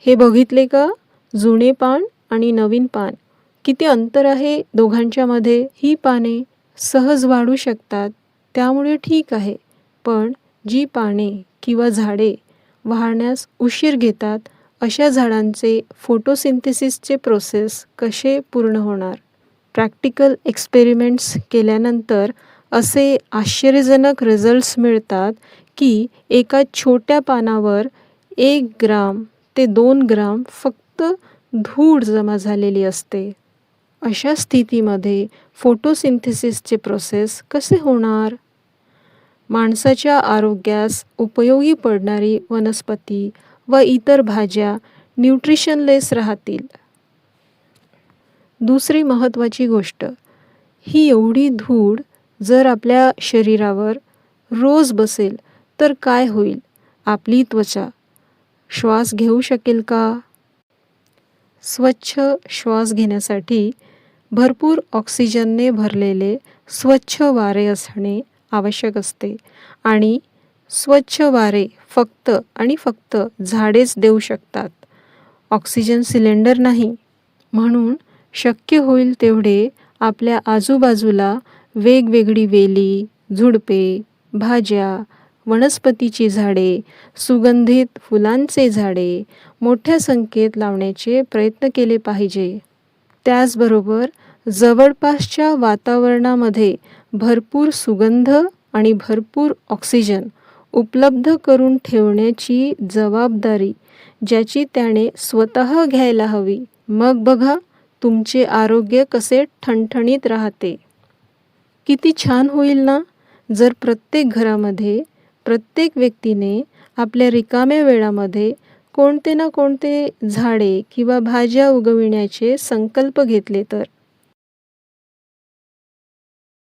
हे बघितले का? जुने पान आणि नवीन पान, किती अंतर आहे दोघांच्यामध्ये. ही पाने सहज वाढू शकतात, त्यामुळे ठीक आहे. पण जी पाने किंवा झाडे वाढण्यास उशीर घेतात, अशा झाडांचे फोटोसिंथेसिसचे प्रोसेस कसे पूर्ण होणार? प्रॅक्टिकल एक्सपेरिमेंट्स केल्यानंतर असे आश्चर्यजनक रिझल्ट्स मिळतात की एका छोट्या पानावर 1 ग्राम ते 2 ग्राम फक्त धूळ जमा झालेली असते. अशा स्थितीमध्ये फोटोसिंथेसिसचे प्रोसेस कसे होणार? माणसाच्या आरोग्यास उपयोगी पडणारी वनस्पती व इतर भाज्या न्यूट्रिशनलेस राहतील. दुसरी महत्त्वाची गोष्ट, ही एवढी धूळ जर आपल्या शरीरावर रोज बसेल तर काय होईल? आपली त्वचा श्वास घेऊ शकेल का? स्वच्छ श्वास घेण्यासाठी भरपूर ऑक्सिजनने भरलेले स्वच्छ वारे असणे आवश्यक असते आणि स्वच्छ वारे फक्त आणि फक्त झाडेच देऊ शकतात, ऑक्सिजन सिलेंडर नाही. म्हणून शक्य होईल तेवढे आपल्या आजूबाजूला वेगवेगळी वेली, झुडपे, भाज्या, वनस्पतीची झाडे, सुगंधित फुलांचे झाडे मोठ्या संख्येत लावण्याचे प्रयत्न केले पाहिजे. त्याचबरोबर जवळपासच्या वातावरणामध्ये भरपूर सुगंध आणि भरपूर ऑक्सिजन उपलब्ध करून ठेवण्याची जबाबदारी ज्याची त्याने स्वतः घ्यायला हवी. मग बघा तुमचे आरोग्य कसे ठणठणीत राहते. किती छान होईल ना, जर प्रत्येक घरामध्ये प्रत्येक व्यक्तीने आपल्या रिकाम्या वेळामध्ये कोणते ना कोणते झाडे किंवा भाज्या उगविण्याचे संकल्प घेतले तर.